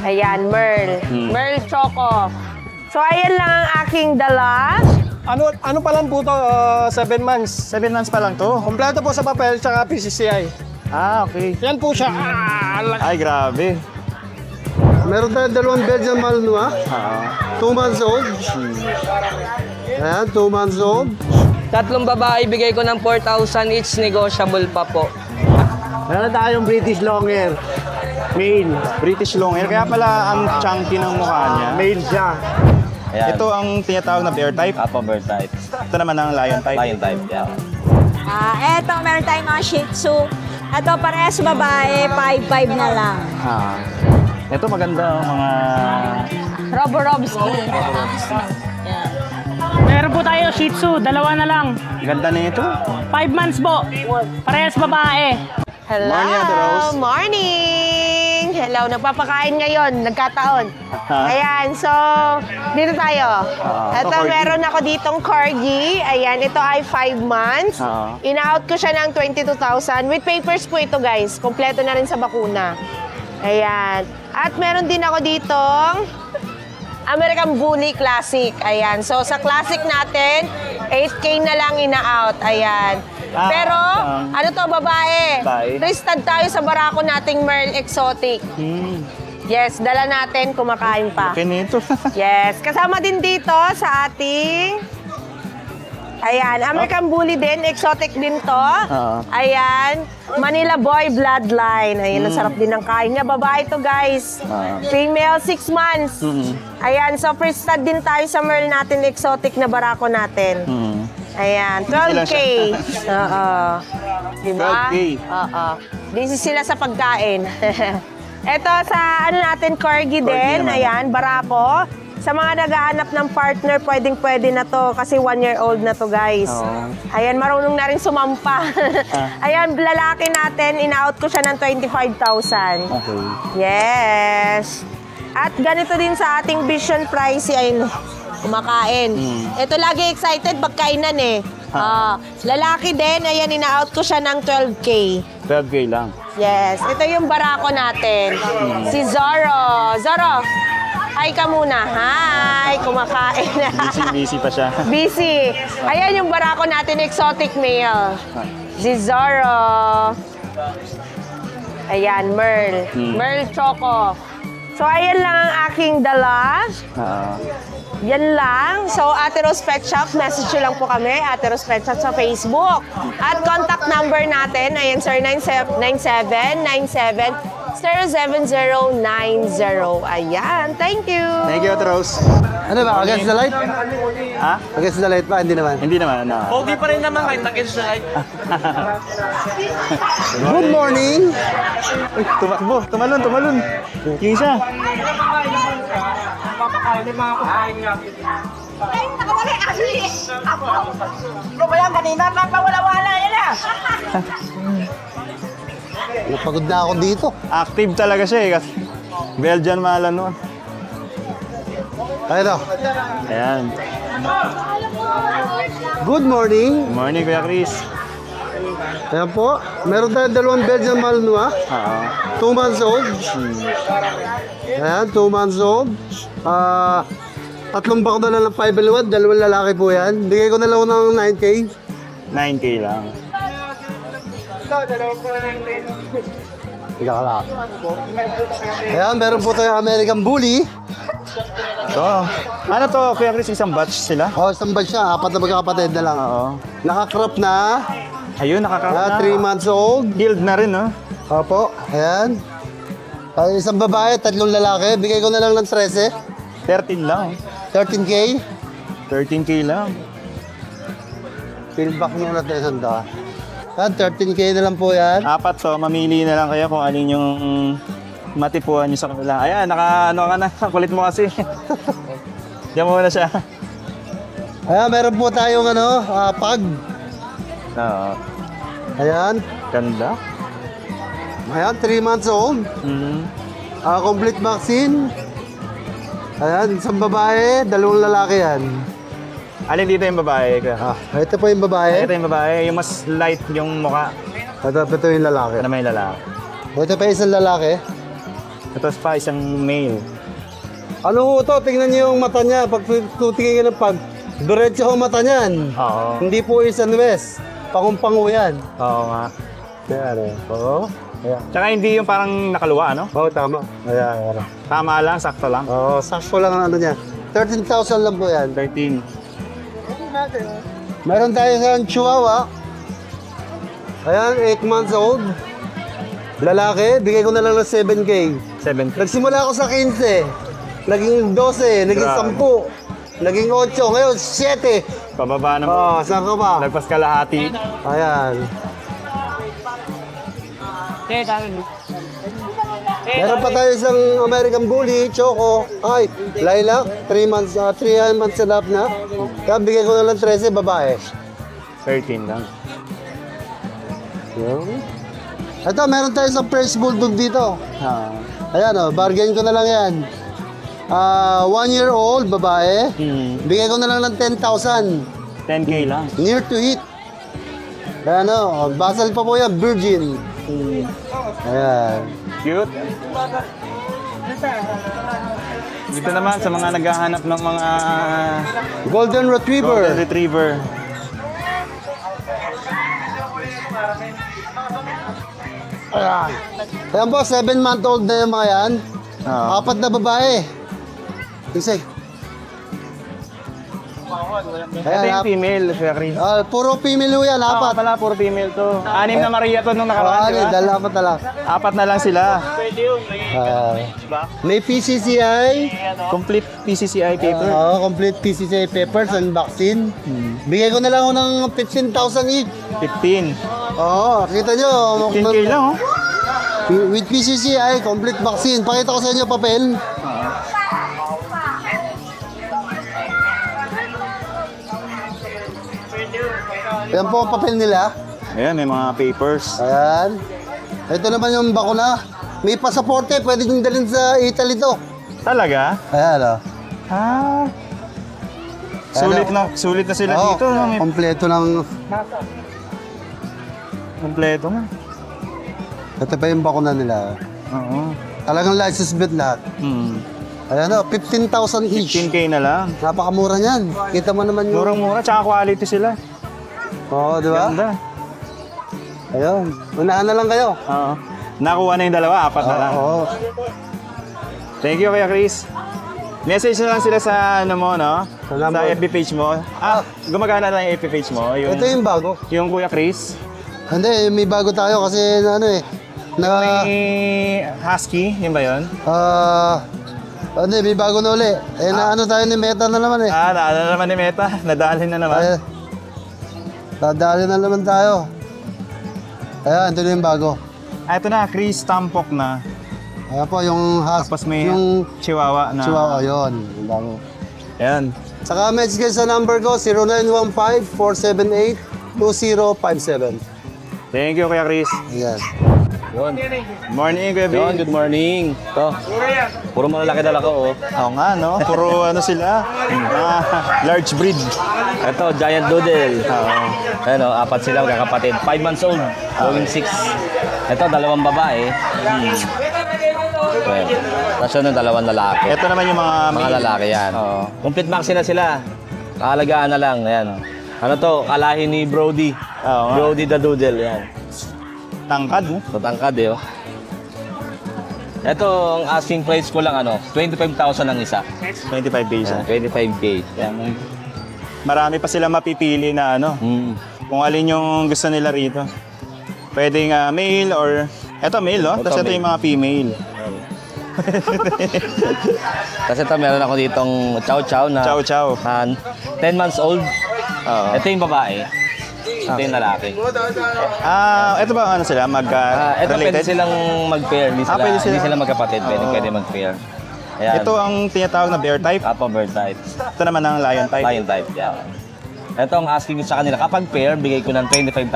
Ayan, Merl. Merl Choco. So, ayan lang ang aking dala. Ano pa lang po to? 7 months. 7 months pa lang to. Kompleto po sa papel tsaka PCCI. Ah, okay. Yan po siya. Ay, grabe. Meron tayo dalawang Belgian Malinois. 2 months old. Ayan, 2 months old. Tatlong babae, bigay ko ng 4,000 each, negotiable pa po. Meron tayong British Longhair. Male. British Longhair. Kaya pala ang chunky ng mukha niya. Male siya. Ayan. Ito ang tinatawag na bear type. Apo, bird type. Ito naman ang lion type. Lion type, yeah. Eto, meron tayong mga Shih Tzu. Ito, parehas babae, 5'5" na lang. Ito maganda ang mga... Roborobski. Meron po tayo Shih Tzu, dalawa na lang. Ganda na ito. 5 months po. Parehas babae. Hello. Morning, Ate Rose. Morning. Hello. Nagpapakain ngayon. Nagkataon. Ayan. So, dito tayo. Ito, corgi. meron ako ditong corgi. Ayan. Ito ay 5 months. In-out ko siya ng 22,000. With papers po ito, guys. Kompleto na rin sa bakuna. Ayan. At meron din ako ditong American Bully Classic. Ayan. So, sa Classic natin, 8K na lang ina-out. Ayan. Pero, ano to, babae? Babae. Tristad tayo sa barako nating Merl Exotic. Yes, dala natin, kumakain pa. Okay na ito. Yes, kasama din dito sa ating... Ayan, American Bully din, exotic din to. Ayan, Manila Boy Bloodline. Ayan, ang sarap din ng kain niya. Babae to, guys. Female, 6 months. Ayan, so first stud din tayo sa Merl natin, exotic na barako natin. Ayan, 12K. Oo. Diba? 12K. Oo. Busy sila sa pagkain. Ito sa ano natin, corgi din. naman. Ayan, barako. Sa mga naghahanap ng partner, pwedeng-pwede na to kasi 1-year-old na to, guys. Ayan, marunong na rin sumampa. Ayan, lalaki natin, in-out ko siya ng 25,000. Okay. Yes. At ganito din sa ating Vision Pricey, ayun, kumakain. Ito lagi excited pagkainan eh. Lalaki din, ayan, ina-out ko siya ng 12K. 12K lang. Yes, ito yung barako natin. Si Zoro. Zoro, hi ka muna. Hi, kumakain na. Busy pa siya. Busy. Ayan yung barako natin, exotic male. Si Zoro. Ayan, Merl. Merl Choco. So, ayan lang ang aking dala. Yan lang. So, Ate Rose Pet Shop, message nyo lang po kami, Ate Rose Pet Shop sa Facebook. At contact number natin, ayan, sir, 9797-07090. Ayan, thank you. Thank you, Ate Rose. Ano ba? Against the light? Ha? Against the light pa? Hindi naman. Hindi naman. Pogi pa rin naman kahit against the light. Good morning. Uy, tumalon. Yung isa. Pagod na ako dito. Active talaga siya eh. Kasi Belgian Malinois. Ayun o. Ayan. Good morning. Good morning, Kuya Chris. Ayan po. Meron tayo dalawang Belgian Malinois. 2 months old. Ayan, 2 months old. Tatlong bako na lang ng 5L1. Dalawang lalaki po yan. Bigay ko na lang ng 9K. 9K lang. Higa ka lang. Ayan, meron po tayo American Bully. Ito. Ano to, Kuya Chris? Isang batch sila? Isang batch siya. 4 na magkakapatid na lang. Nakakrop na. Ayun, nakakaroon 3 months old. Healed na rin, no? Opo, ayan. Isang babae, 3 lalaki. Bigay ko na lang ng 13. 13 lang. 13K. 13K lang. Feedback nyo natin isang daan. Yan, 13K na lang po yan. Apat to, mamili na lang kayo kung alin yung matipuan nyo sa kanila. Ayan, ano ka na, kulit mo kasi. Diyan muna siya. Ayan, meron po tayong pag. Oo. Ayan. Ganda. Ayan, 3 months old. Complete vaccine. Ayan, isang babae, 2 lalaki yan. Alin dito yung babae? Ito po yung babae. Ito yung babae, yung mas light yung mukha. Ito yung lalaki. Ano may lalaki? Ito pa isang lalaki. Ito pa, isang male. Ano ho to? Tingnan niyo yung mata niya. Pag tutingin ka ng pag, diretso ho mata niyan. Oo. Hindi po east and west. Pangumpango yan. Oo nga. Yan eh. Oo. Ayan. Tsaka hindi yung parang nakaluwa, ano? Oo, tama. Ayan. Tama lang, sakto lang. Oo, sakto lang ang ano niya. 13,000 lang po yan. 13. Meron tayo sa Chihuahua. Ayan, 8 months old. Lalaki, bigay ko na lang ng 7K. 7. Nagsimula ako sa 15. Naging 12, naging Grabe. 10. Naging 8, ngayon 7. Pababa naman. Oo, saan ka ba? Lagpas kalahati. Ayan. Meron pa tayo isang American Bully, Choco. Ay, Lilac, 3 months and up na. Kaya bigay ko na lang 13, babae. 13 lang. Ito, meron tayo isang French Bulldog dito. Ayan o, bargain ko na lang yan. 1 year old, babae. Bigay ko na lang ng 10,000. 10K lang. Near to hit. Ayan o, basal pa po yan, virgin. Ayan. Cute. Dito naman sa mga naghahanap ng mga Golden Retriever. Golden Retriever. Ayan po, 7-month-old na yung mga yan. Oo. 4 na babae. Isay. Ito Ayan, yung female, Kuya Chris. puro female ho yan, Oo, 4. pala, puro female to. 6 na Maria to nung nakaraan, di ba? Dala 4 na lang. 4 na lang sila. May PCCI. Complete PCCI paper. Complete PCCI papers and vaccine. Bigay ko na lang ho ng 15,000 each. 15. Oo, kita nyo. 15K lang, oh. With PCCI, complete vaccine. Pakita ko sa inyo papel. Ayan po ang papel nila. Ayan, may mga papers. Ayan. Ito naman yung bakuna. May pasaporte, pwede nyo dalhin sa Italy to. Talaga? Ayan o. Ah. Sulit na sila dito. No? May Kompleto ng... kompleto na. Ito pa yung bakuna nila. Oo. Talagang license plate lahat. Ayan o, 15,000 each. 15K na lang. Napakamura niyan. Kita mo naman yung... Murang-mura, tsaka quality sila. Oo, di ba? Ganda. Ayun. Unahan na lang kayo. Oo. Nakuha na yung dalawa, 4 na lang. Oo. Thank you, Kuya Chris. Message na lang sila sa ano mo, no? Sa Sa number. FB page mo. Gumagana na yung FB page mo. Yung, Ito yung bago. yung Kuya Chris. Hindi, may bago tayo kasi ano eh. May Husky, yun ba yun? Hindi, may bago na uli. Na ano tayo ni Meta na naman eh. Naala naman ni Meta. Nadalhin na naman. Ay, dadali na naman tayo. Ayan, ito na yung bago. Ito na, Chris Tampok na. Ayan po, yung Tapos may yung Chihuahua na. Chihuahua, yun. Yung bago. Ayan. Saka message kayo sa number ko, 0915-478-2057. Thank you, Kuya Chris. Ayan. Morning, Kuya Yon, Bing. good morning. Ito, puro malalaki dala ko, oh. Oo nga, no? Puro ano sila. Large breed. Ito, Giant Doodle. Ano, 4 sila, magkakapatid. 5 months old, going 6. Ito, 2 babae. Okay. Tapos yun, 2 lalaki. Ito naman yung mga Mga lalaki yan. Oo. Complete vaccine na sila. Kaalagaan na lang, ayan. Ano to, kalahi ni Brody. Oo nga. Brody the Doodle, yan. Tangkad, no? Tatangkad eh, oh. Ito, ang asking price ko lang, 25,000 ang isa. 25 days. Yan, 25K. Yan. Marami pa sila mapipili na ano. Kung alin yung gusto nila rito. Pwedeng male or... Ito male, oh. Tapos ito male. yung mga female. Kasi ito, meron ako ditong chow chow na Chow chow. 10 months old. Oo. Ito yung babae. Ito yung lalaki. Ito ba ano sila? Ito pwede Related? silang mag-pair. Hindi sila, pwede sila? hindi sila magkapatid. Pwede mag-pair. Ayan. Ito ang tinatawag na bear type. Apo bird type. Ito naman ang lion type. Lion type. Yan. Ito ang asking ko sa kanila. Kapag pair, bigay ko ng 25,000.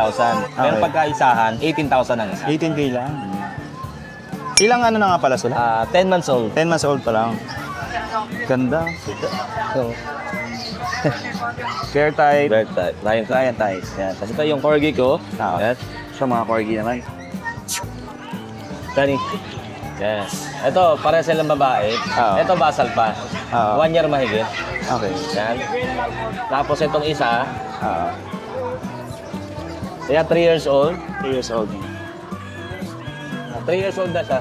Pero Okay. pagkaisahan, 18,000 ang isa. 18K lang. Ilang ano na nga pala sila? 10 months old. 10 months old pa lang. Ganda. So, Bear type. bird type. Lion type. Yan. Tapos ito yung corgi ko. Ah, Yan. sa mga corgi naman. Dani. Yes. Ito, para silang babae. Oo. Ito, basal pa. Oo. 1 year mahigit. Okay. Yan. Tapos itong isa, Ah, yan 3 years old. 3 years old. 3 years old na siya.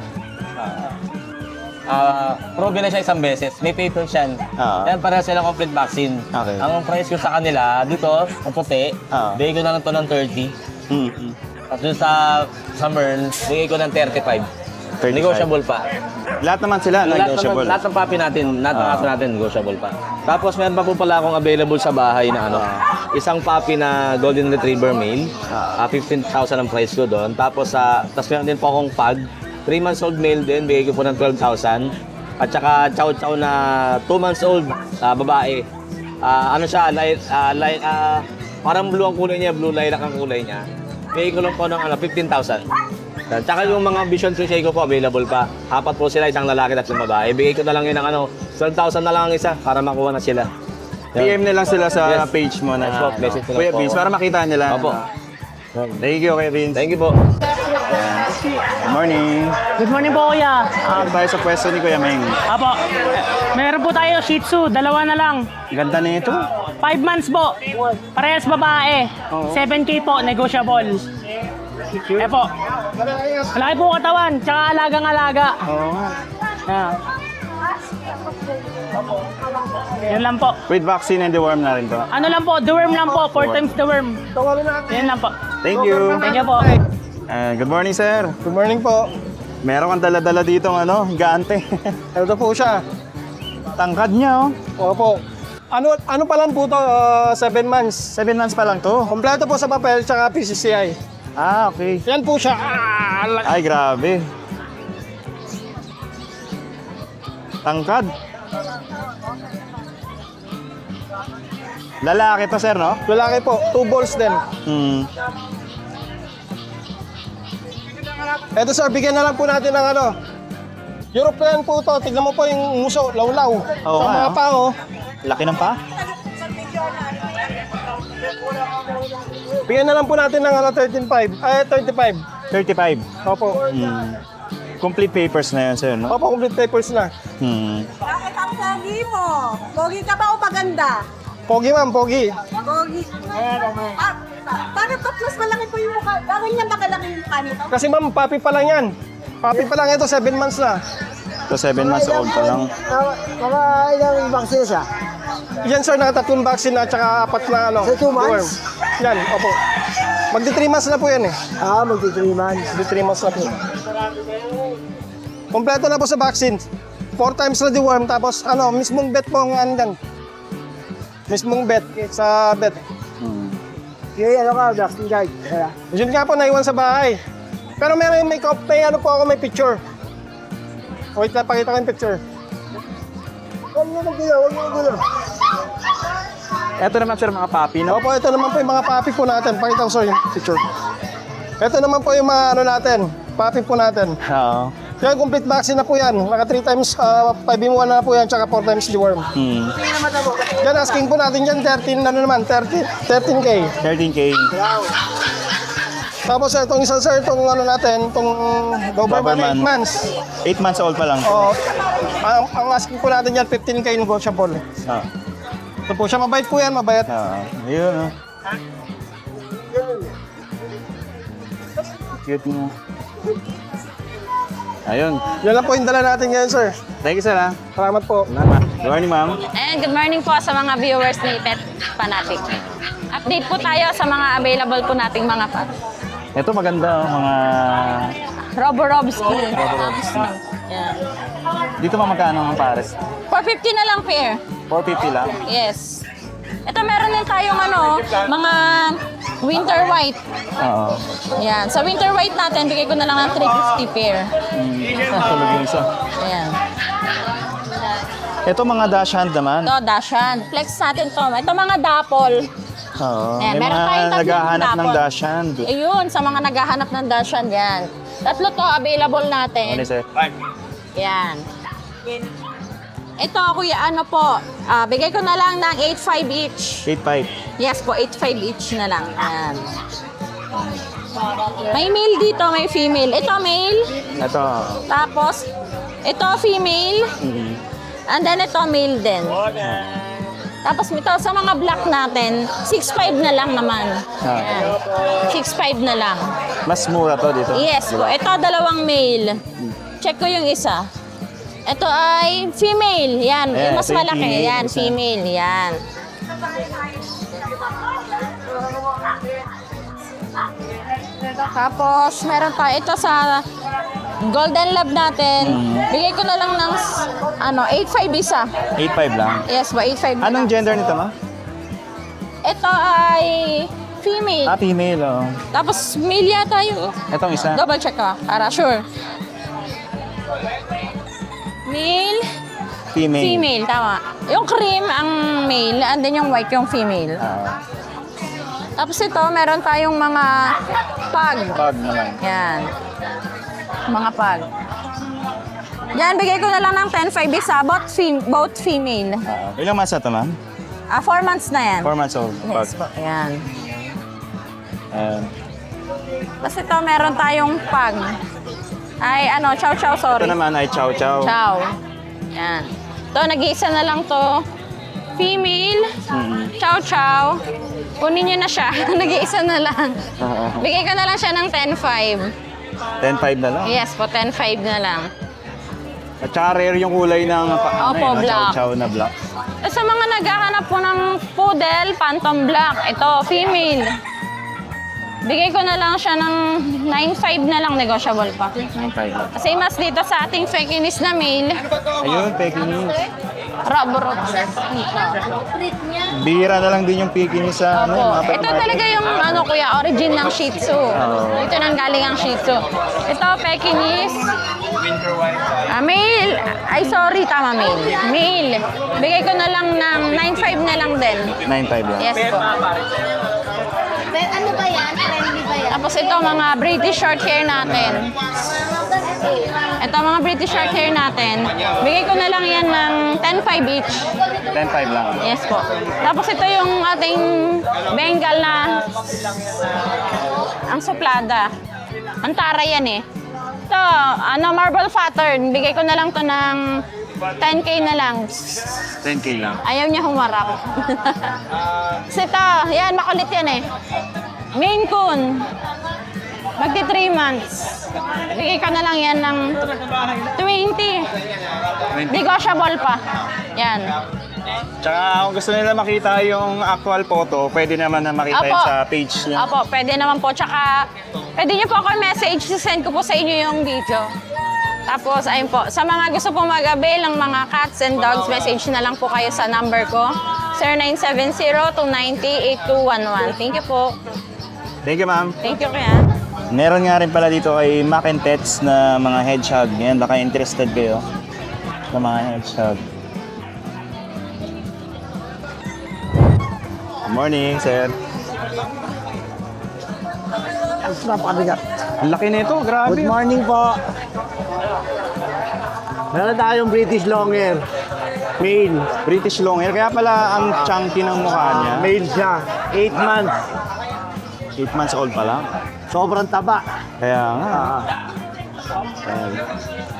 Proven na siya isang beses. May papers yan. Yan, para silang complete vaccine. Okay. Ang price ko sa kanila, dito, ang puti, bigay ko na lang ito ng 30. Mm-hmm. At dun sa Merl, bigay ko ng 35. 35. Negotiable pa. Lahat naman sila, negotiable. Lahat ng papi natin, lahat ng aso natin, negotiable pa. Tapos meron pa po pala akong available sa bahay na isang papi na Golden Retriever male. 15,000 ang price ko doon. Tapos meron din po akong pug. 3 months old male din, bigay ko po ng 12,000. At saka chow chow na 2 months old babae. Ano siya, parang blue ang kulay niya, blue lilac ang kulay niya. Bigay ko lang po ng 15,000. Tsaka yung mga Vision Tree ko po, available pa. 4 po sila, isang lalaki at isang babae. Bigay ko na lang yun ng 12,000 na lang ang isa para makuha na sila. PM na lang sila sa Yes. page mo na Yes po, message ko lang Kuya po. Vince, para makita nila. Opo. Thank you, Kuya Vince. Thank you po. Good morning. Good morning po, kuya. Tayo sa pwesto ni Kuya Meng. Apo, meron po tayo Shih Tzu, 2 na lang. Ganda na ito. 5 months po. Parehas babae. 7K po, negotiable. Eh po. Malaki po katawan, tsaka alagang-alaga. Oo nga. Yan. Yan lang po. With vaccine and deworm na rin to. Ano lang po, the worm lang po, 4 times the worm. Yan lang po. Thank you. Thank you po. Good morning, sir. Good morning po. Meron kang dala-dala dito ng gante. Ito po siya. Tangkad niya, oh. Opo. Ano pa lang po to? 7 months. 7 months pa lang to. Kompleto po sa papel tsaka PCCI. Ah, okay. Yan po siya. Ay, grabe. Tangkad. Lalaki to, sir, no? Lalaki po. 2 balls din. Ito sir, bigyan na lang po natin ng European po to. Tignan mo po yung muso, lawlaw. Oo Sa nga, mga oh. pao. Laki ng pa? Bigyan na lang po natin ng 13.5. 35. 35. Opo. Complete papers na yan, sir, no? Opo, complete papers na. Bakit ang pogi mo? Pogi ka ba o maganda? Pogi ma'am, pogi. Pogi. Bakit tapos malaki po yung mukha? Bakit nga makalaki yung mukha nito? Kasi ma'am, papi pa lang yan. Papi pa lang ito, 7 months na. Ito, 7 months old pa lang. Mga ilang vaccine siya? Yan sir, nakatatlong vaccine na at saka 4 na Sa 2 months? deworm. Yan, opo. Magdi 3 months na po yan eh. Magti 3 months. Magdi 3 months na po. Kompleto na po sa vaccine. 4 times na deworm, tapos mismong bet po ang dyan. Mismong bet sa bet. Yung vaccine guide. Yun nga po, naiwan sa bahay. Pero may may picture. Wait lang, pakita ko yung picture. Huwag mo magulo. Ito naman, sir, mga papi, no? Opo, ito naman po yung mga papi po natin. Pakita ko sir yung picture. Ito naman po yung mga natin, papi po natin. Oo. Yan, complete vaccine na po yan. Naka 3 times 5-in-1 na po yan, tsaka 4 times deworm. Yan, asking po natin yan, 13K. 13K. Tapos itong isa sir, itong natin, itong Doberman 8 months. 8 months old pa lang. Ang asking po natin yan, 15K negotiable. Ah. Ito po siya, mabait po yan, mabait. Ayun, oh. Cute mo. Ayun. Yan lang po yung dala natin ngayon sir. Thank you, sir, ha? Salamat po. Good morning, ma'am. And good morning po sa mga viewers ni Pet Fanatic. Update po tayo sa mga available po nating mga pets. Ito maganda, oh, mga... Roborobski. Yan. Dito ba magkano ang pares? 450 na lang pair. 450 lang. Yes. Ito meron din tayong mga winter white. Oo. Yan. Sa winter white natin, bigay ko na lang ng 350 pair. Tulog yung isa. Ayan. Ito mga dachshund naman. Ito, Dashan. Flex natin to. Ito mga dapol. Oo. Ayan, May meron mga tayong tatlong naghahanap ng dapol. dachshund. Ayun, sa mga naghahanap ng Dashan, yan. Tatlo to available natin. Ano, sir? Yan. Ito, kuya, bigay ko na lang ng 8.5 each. 8.5. Yes po, 8.5 each na lang. Yan. May male dito, may female. Ito male, Ito. tapos ito female, and then ito male din. Tapos ito sa mga black natin, 6'5 na lang naman. Ayan. 6'5 na lang. Mas mura to dito. Yes po. Ito dalawang male. Check ko yung isa. Ito ay female. Yan. Ayan, Yung mas ito yung malaki. female, Yan. isa. Female. Yan. Tapos, meron pa ito sa Golden Lab natin. Bigay ko na lang ng 8'5 isa. 8.5 lang. Yes ba? 8'5 na Anong lang. gender nito, ma? Ito ay female. Female, oh. Tapos, male yata yung... Itong isa. Double check ka. Para sure. Male. Female. Female, tama. Yung cream ang male, and then yung white yung female. Tapos ito, meron tayong mga pug. Pag naman. Yan. Mga pug. Yan, bigay ko na lang ng 10.5 isa, both female. Ilang months na to, ma'am? 4 months na yan. 4 months old. Pag. Yes po, yan. Ayan. Tapos ito, meron tayong pug. Ay, chow chow, sorry. Ito naman ay chow chow. Chow. Yan. Ito, nag-iisa na lang to. Female. Chow chow. Kunin nyo na siya. Nag-iisa na lang. Bigay ko na lang siya ng 10.5. 10.5 na lang. Yes po, 10.5 na lang. At saka rare yung kulay ng Opo, black. chow chow na black. Sa mga naghahanap po ng poodle, phantom black. Ito, female. Bigay ko na lang siya ng 9.5 na lang, negotiable pa. 9.5 lang. Kasi mas dito sa ating Pekinese na male, Ayun, Pekinese. Raborot. Bihira na lang din yung Pekinese sa Opo. Ito talaga yung kuya, origin ng Shih Tzu. Dito nang galing ang Shih Tzu. Ito, Pekinese. Male. Ay, sorry, tama, male. Male. Bigay ko na lang ng 9.5 na lang din. 9.5 lang. Yes po. Ano ba yan? Friendly ba yan? Tapos ito, mga British short hair natin. Ito, mga British short hair natin. Bigay ko na lang yan ng 10.5 each. 10.5 lang. Yes po. Tapos ito yung ating Bengal na ang suplada. Ang tara yan eh. Ito, marble pattern. Bigay ko na lang to ng 10K na lang. 10K lang. Ayaw niya humarap. Kasi ito, yan, makulit yan eh. Maine Coon. Magti 3 months. Bigay ko na lang yan ng 20. Negotiable pa. Yan. Tsaka kung gusto nila makita yung actual photo, pwede naman na makita Opo. yun sa page niya. Opo, pwede naman po. Tsaka, pwede niyo po ako message, send ko po sa inyo yung video. Tapos, ayun po, sa mga gusto po mag-avail ng mga cats and dogs, message na lang po kayo sa number ko, 0970-290-8211. Thank you po. Thank you, ma'am. Thank you, kuya. Meron nga rin pala dito kay Mac and Pets na mga hedgehog. Yan, baka interested kayo sa mga hedgehog. Good morning, sir. Napakabigat. Ang laki nito, grabe. Good morning po. Meron tayong British Longhair. Male. British Longhair, kaya pala ang chunky ng mukha niya. Male siya. 8 months. 8 months old pa lang. Sobrang taba. Kaya nga. Ayan.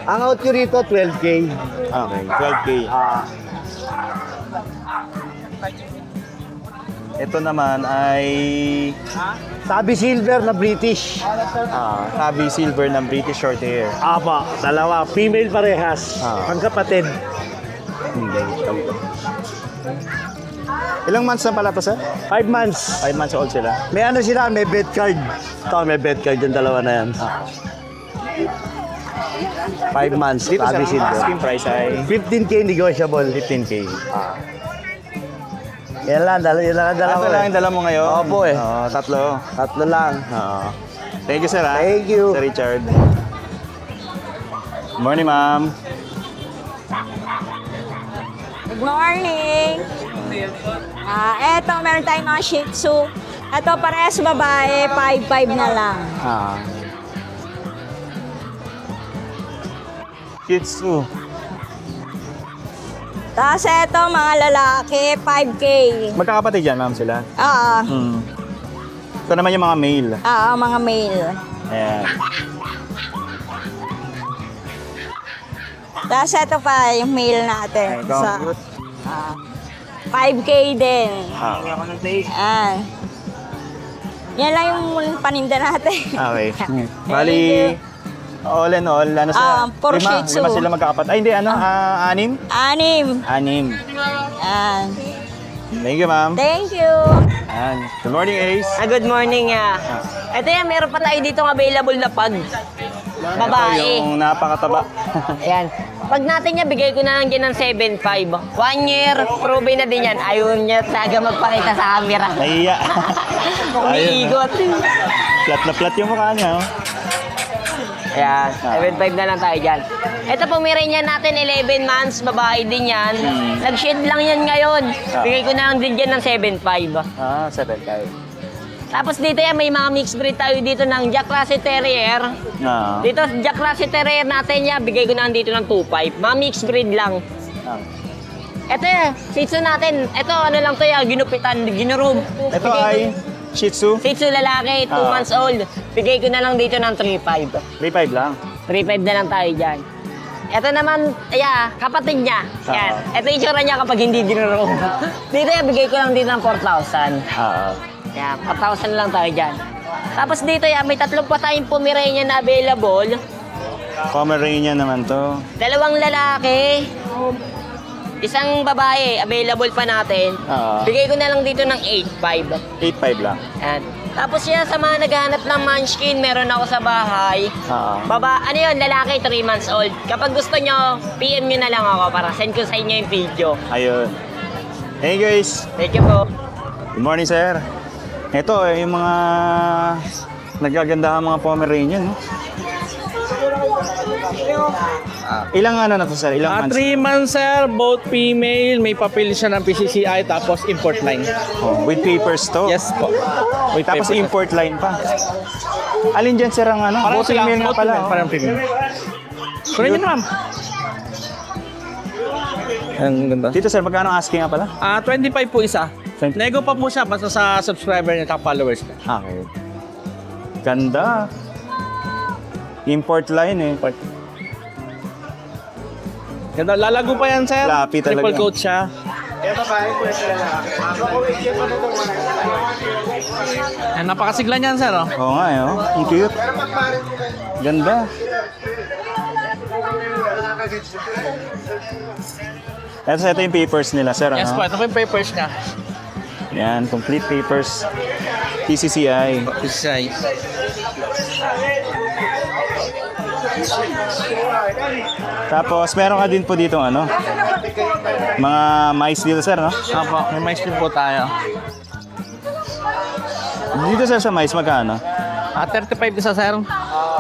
Ang out ko rito, 12K. Okay, 12K. Ito naman ay Sabi silver na British. Tabby Silver ng British Short Hair. Apa, dalawa. Female parehas. Pangkapatid. Ilang months na pala to, sir? 5 months. 5 months old sila. May ano sila, may bed card. Ito, may bed card yung dalawa na yan. 5 months, Dito, Sabi sir, silver. asking price ay 15K negotiable. 15K. Yan lang, yun lang ang dalawa. Ito lang yung dala mo ngayon? Opo eh. Oo, tatlo. Tatlo lang. Oo. Thank you, sir. Thank you. Sir Richard. Morning, ma'am. Good morning! Eto, meron tayong mga Shih Tzu. Eto, parehas babae, 5'5 na lang. Kids too. Tapos eto, mga lalaki, 5K. Magkakapatid yan, ma'am, sila? Ah, Ito naman yung mga male. Oo, mga male. Ayan. Tapos ito pa, yung male natin. Ito, Sa, cute. 5K din. Ah. Yan. Yan lang yung paninda natin. Okay. Bali, all in all, ano sa puro Shih Tzu. lima sila magkakapat. Ay, hindi, ano, 6? 6. 6. Yan. Thank you, ma'am. Thank you. Ayan. Good morning, Ace. Good morning. Ito yan, meron pa tayo dito available na pag. Babae. Ito yung napakataba. Ayan. Pag natin niya, bigay ko na lang din ng 7.5. 1 year, proven na din yan. Ayaw niya talaga magpakita sa camera. Nahiya. Umiigot. Flat na flat yung mukha niya. Oh. Ayan, 7.5 na lang tayo dyan. Ito po, Pomeranian natin, 11 months, babae din yan. Nag-shed lang yan ngayon. Bigay ko na lang din dyan ng 7.5. 7.5. Tapos dito yan, may mga mixed breed tayo dito ng Jack Russell Terrier. Dito, Jack Russell Terrier natin yan, bigay ko na lang dito ng 2.5. Mga mixed breed lang. Ito yan, Shih Tzu natin. Ito, ano lang to yan, ginupitan, ginurog. Ito ay Shih Tzu. Shih Tzu lalaki, 2 months old. Bigay ko na lang dito ng 3.5. 3.5 lang. 3.5 na lang tayo dyan. Ito naman, kapatid niya. Yan. Ito yung tsura niya kapag hindi dinurog. Dito yan, bigay ko lang dito ng 4,000. Yan, 4,000 lang tayo dyan. Tapos dito yan, may 3 pa tayong Pomeranian na available. Pomeranian naman to. 2 lalaki. Isang babae, available pa natin. Bigay ko na lang dito ng 8.5. 8.5 lang. Yan. Tapos yan, sa mga naghahanap ng munchkin, meron ako sa bahay. Ano yun, lalaki, 3 months old. Kapag gusto nyo, PM nyo na lang ako para send ko sa inyo yung video. Ayun. Hey guys. Thank you po. Good morning, sir. Ito, yung mga nagaganda mga Pomeranian. No? Ilang ano na to, sir? Ilang months? 3 months, sir. Both female. May papel siya ng PCCI tapos import line. With papers to? Yes po. With Tapos papers. import line pa. Alin dyan, sir, ang ano? Parang Both sila. female nga Both pala. female, parang female. Kunin niyo na, ma'am. Ang ganda. Dito, sir, magkano asking nga pala? 25 po isa. Nego pa po siya basta sa subscriber niya at followers niya. Okay. Ganda. Import line eh. Ganda. Lalago pa yan, sir. Lapi talaga. Triple coat siya. Napakasigla niyan, sir. Oh. Oo nga eh, oh. Ang cute. Ganda. Ito yung papers nila, sir. Yes ano? po, ito po yung papers niya. Yan, complete papers. PCCI. PCCI. Tapos, meron ka din po dito, ano? Mga mice dito, sir, no? Apo, may mais din po tayo. Dito, sir, sa mice, magkano? 35 isa, sir.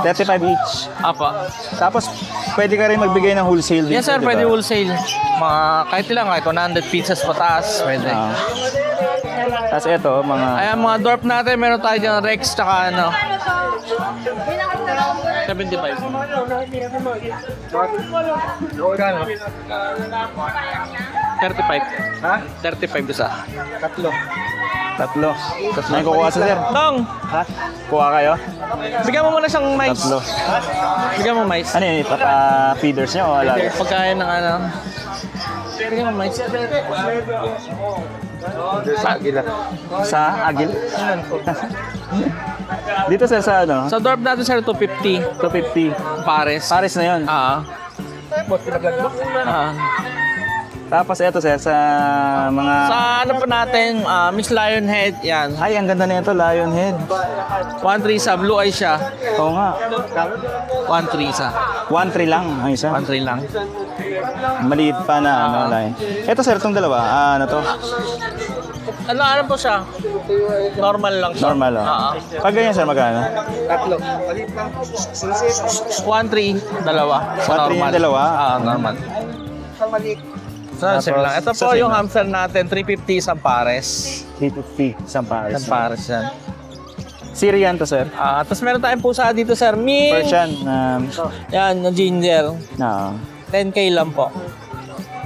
35 each. Apo. Tapos, pwede ka rin magbigay ng wholesale dito, Yes, sir. di ba? Pwede wholesale. Mga kahit ilang, kahit 100 pizzas pataas. Pwede. Tapos ito, mga... Ayan, mga dwarf natin, meron tayo dyan Rex, tsaka ano. 75. Kano? 35. Ha? 35 isa. Tatlo. Tapos may kukuha sa sir. Tong! Ha? Kuha kayo? Bigyan mo muna siyang mais. Tatlo. Bigyan mo mais. Ano yun? Feeders niya o wala? Pagkain ng ano. Bigyan mo mais. Sa agil. Sa agil? Dito sir, sa ano? Sa dwarf natin, sir, 250. 250. Pares. Pares na yun. Tapos ito sir, sa mga... Sa ano pa natin, Miss Lionhead, yan. Ay, ang ganda na ito, Lionhead. 1.3 sa blue eye siya. Oo nga. 1.3 isa. 1.3 lang ang isa. 1.3 lang. Maliit pa na ano, line. Ito sir, itong dalawa. Ano to? Ano po siya? Normal lang siya. Normal oh. Pag ganyan sir, magkano? 1.3, dalawa. 1.3 yung dalawa? Normal. So, same lang. Ito po yung hamster natin, 350 isang pares. 350, isang pares. Isang pares yan. Syrian to sir? Tapos meron tayong pusa dito, sir. Ming! Persian. Yan, yung ginger. 10K lang po.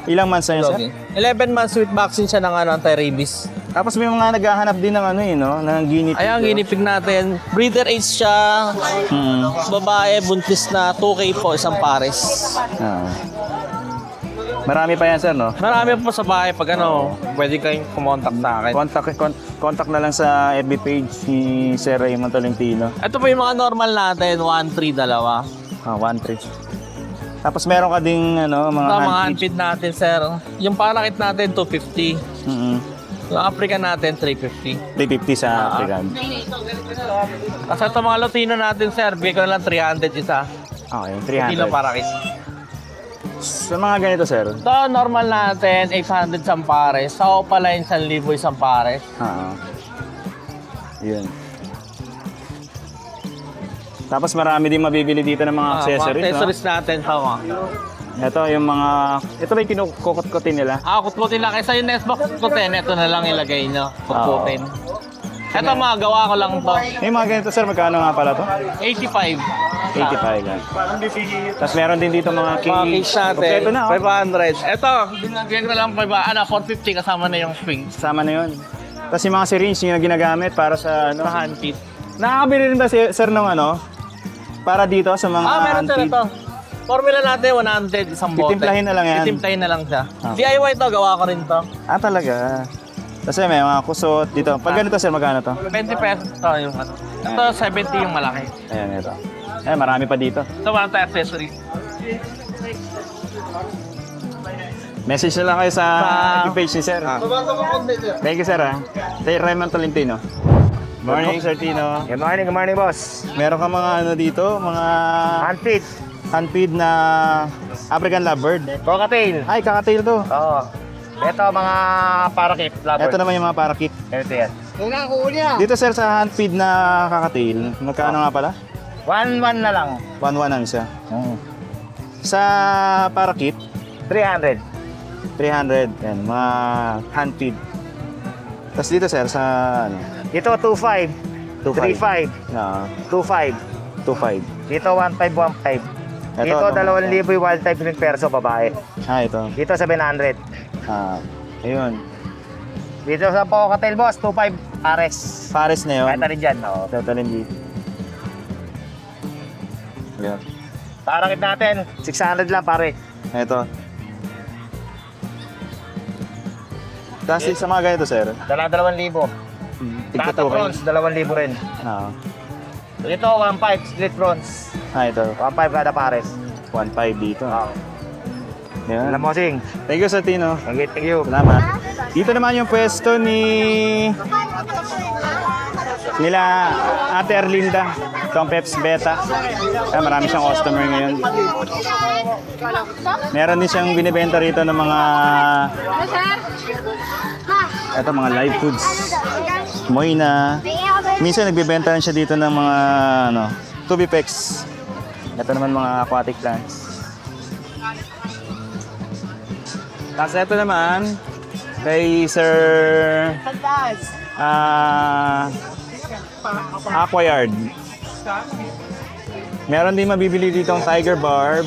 Ilang months na yun sir? 11 months with vaccine siya ng anti-rabies. Tapos may mga naghahanap din ng ano no, ng guinea pig. Ayan, ginipig natin. Breeder age siya. Babae, buntis na 2K po, isang pares. Ah. Marami pa yan, sir, no? Marami po sa bahay pag ano, pwede kayong kumontak sa akin. Contact na lang sa FB page ni Sir Raymond Tolentino. Ito po yung mga normal natin, 1-3, dalawa. 1-3. Tapos meron ka ding ano, mga Ito, mga handfeed. handfeed natin, sir. Yung parakit natin, 250. Yung African natin, 350. 350 sa African. Kasi ito mga Lutino natin, sir, bigay ko na lang 300 isa. Okay, Lutino 300. parakit. Sa mga ganito, sir. Ito, normal natin, 800 isang pares. Sa Opaline, 1,000 isang pares. Yun. Tapos marami din mabibili dito ng mga accessories, Mga accessories natin, tama. Ito yung mga... Ito ba yung kinukukot-kutin nila? Kutkutin lang. Kaysa yung Nextbox kutkutin, ito na lang ilagay nyo. Kutkutin. Ito mga gawa ko lang to. Yung mga ganito, sir, magkano nga pala to? 85. 85 yan. Tapos meron din dito mga Mga case natin, Kompleto na, 500. Ito, binagyan ko lang 450 kasama na yung swing. Sama na yun. Tapos yung mga syringe yung ginagamit para sa ano? Sa handpit. Nakakabili rin ba sir ng ano? Para dito sa mga Meron sir handpid? ito. Formula natin, 100 isang bote. Titimplahin na lang yan. Titimplahin na lang siya. DIY to, gawa ko rin to. Talaga. Kasi may mga kusot dito. Pag ganito sir, magkano to? 20 pesos to yung ano. Ito, 70 yung malaki. Ayan, ito. Marami pa dito. Ito, mga accessories. Message na lang kayo sa page ni sir. Thank you, sir. Sir Raymond Tolentino. Morning, Sir Tino. Good morning, boss. Meron ka mga ano dito, mga handfeed na African lovebird. Cocktail. Ay, kakatail to. Oo. Ito, mga parakit. Ito naman yung mga parakit. Ito yan. Dito, sir, sa handfeed na kakatail, magkano nga pala? 1-1 na lang. 1-1 ang isa. Sa parakit, 300. 300. Yan, mga handfeed. Tapos dito, sir, sa ano? Dito, 2.5. 3.5. 2.5. 2.5. Dito, 1.5, 1.5. Dito, 2,000 yung wild type ring perso, babae. Ito. Dito, 700. Ayun. Dito sa cocktail, boss, 2.5 pares. Pares na yun. Kahit na rin dyan, oo. Totalin dito. Yan. Parakit natin, 600 lang, pare. Ito. Tapos sa mga ganito, sir. 2,000. Tigka Tata prawns, 2,000 rin. Dito, 1.5 split prawns. Ito. 1.5 kada pares. 1.5 dito. Yan. Alam mo, Sing. Thank you, Sir Tino. Thank you. Salamat. Dito naman yung pwesto nila Ate Erlinda, Tom Peps Beta. Marami siyang customer ngayon. Meron din siyang binibenta rito ng mga mga live foods. Moina. Minsan nagbibenta rin siya dito ng mga tubipex. Ito naman mga aquatic plants. Tapos ito naman kay Sir Aquayard. Meron din mabibili dito ang Tiger Barb.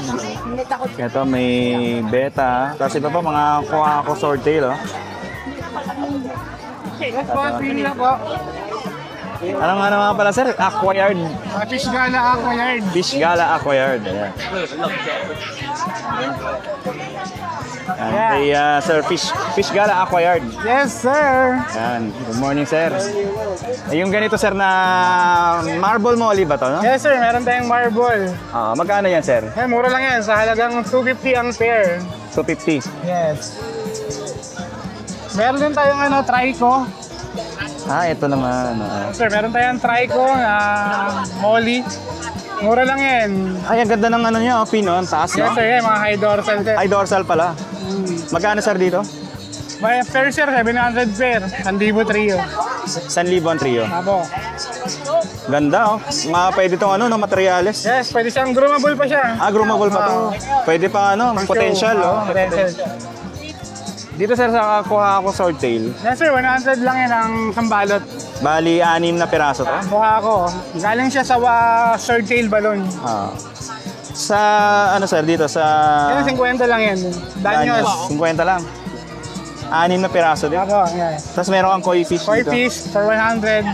Ito may beta. Tapos iba pa mga kuha ko swordtail. Ano nga pala, sir? Aquayard. Fish Gala Aquayard. Fish Gala Aquayard. Ayan. Kay Sir Fish Gala Aquayard. Yes, sir. Ayan. Good morning, sir. Yung ganito, sir, na marble molly ba to, no? Yes, sir. Meron tayong marble. Magkano yan, sir? Mura lang yan. Sa halagang 250 ang pair. 250. Yes. Meron din tayong trico. Ito naman. Sir, meron tayong trico na molly. Mura lang yan. Ay, ang ganda ng niya, pin, no? Ang taas, no? Yes, sir. Yan, mga high dorsal. Ay, dorsal pala. Magkano, sir, dito? May pair, sir. 700 pair. 1,000 trio. 1,000 ang trio. Abo. Ganda, oh. Pwede itong materials. Yes, pwede siyang groomable pa siya. Groomable pa to. Pwede pa, potential, oh. Potential. Dito, sir, sa kuha ako swordtail. Yes, sir. 100 lang yan ang sambalot. Bali, 6 na piraso to. Kuha ako. Galing siya sa swordtail balon. Sa, sir, dito, sa... Yan, 50 lang yan. Danyos. 50 lang. 6 na piraso din. Ako, yan. Tapos meron kang koi fish Koi dito. fish for 100.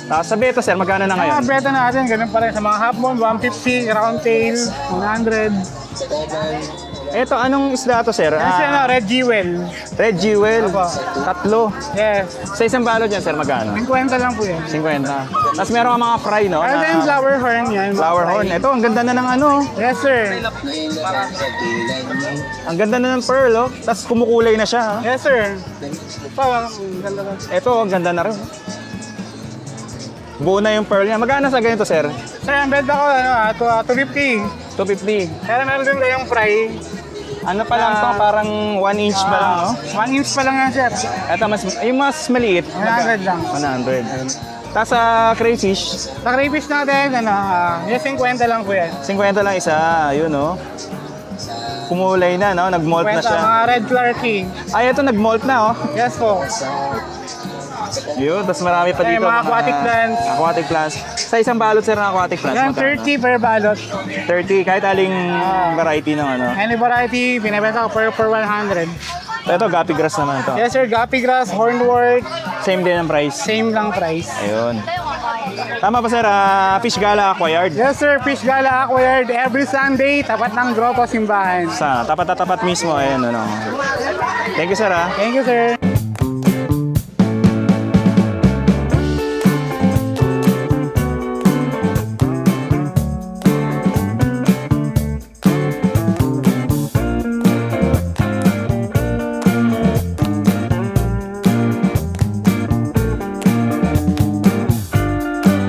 Tapos sa beta, sir, magkano na ngayon? Mga beta natin, ganun pa rin. Sa mga half moon, 150, round tail, 100. Ito, anong isda to, sir? Kasi red jewel. Red jewel. Opo. 3. Yes. Sa isang balot yan, sir, magkano? 50 lang po yan. 50. Tapos meron kang mga fry, no? Ano yung flower horn yan? Flower horn. Ito, ang ganda na ng ano. Yes, sir. Ang ganda na ng pearl, oh. Tapos kumukulay na siya, ha? Yes, sir. Parang, ganda lang. Ito, ang ganda na rin. Buo na yung pearl niya. Magkano sa ganito, sir? Sir, ang benta ko, 250. 250. Pero meron din kayong fry. Ano pa lang to? Parang 1 inch pa lang, no? 1 inch pa lang yan, sir. Ito, yung mas maliit. 100 lang. 100. Tapos sa crayfish, Sa crayfish natin, yes, 50 lang po yan. 50 lang isa. Yun, no? Kumulay na, no? Nag-molt na 50, siya. mga red clarky. Ay, ito, nag-molt na, oh. Yes po. Yun, tapos marami pa Ay, dito. mga aquatic plants. Aquatic plants. Sa isang balot, sir, ng aquatic plants. Yan, magkano? 30 per balot. 30, kahit aling variety ng ano. Any variety, binibenta ko per 100. Ito, guppy grass naman ito. Yes, sir. Guppy grass, hornwort, Same din ang price. same lang price. Ayun. Tama pa, sir. Fish Gala Aquayard. Yes, sir. Fish Gala Aquayard every Sunday, tapat ng Gropo Simbahan. Sa tapat-tapat mismo. Ayun, ano. Thank you, sir, ha. Thank you, sir.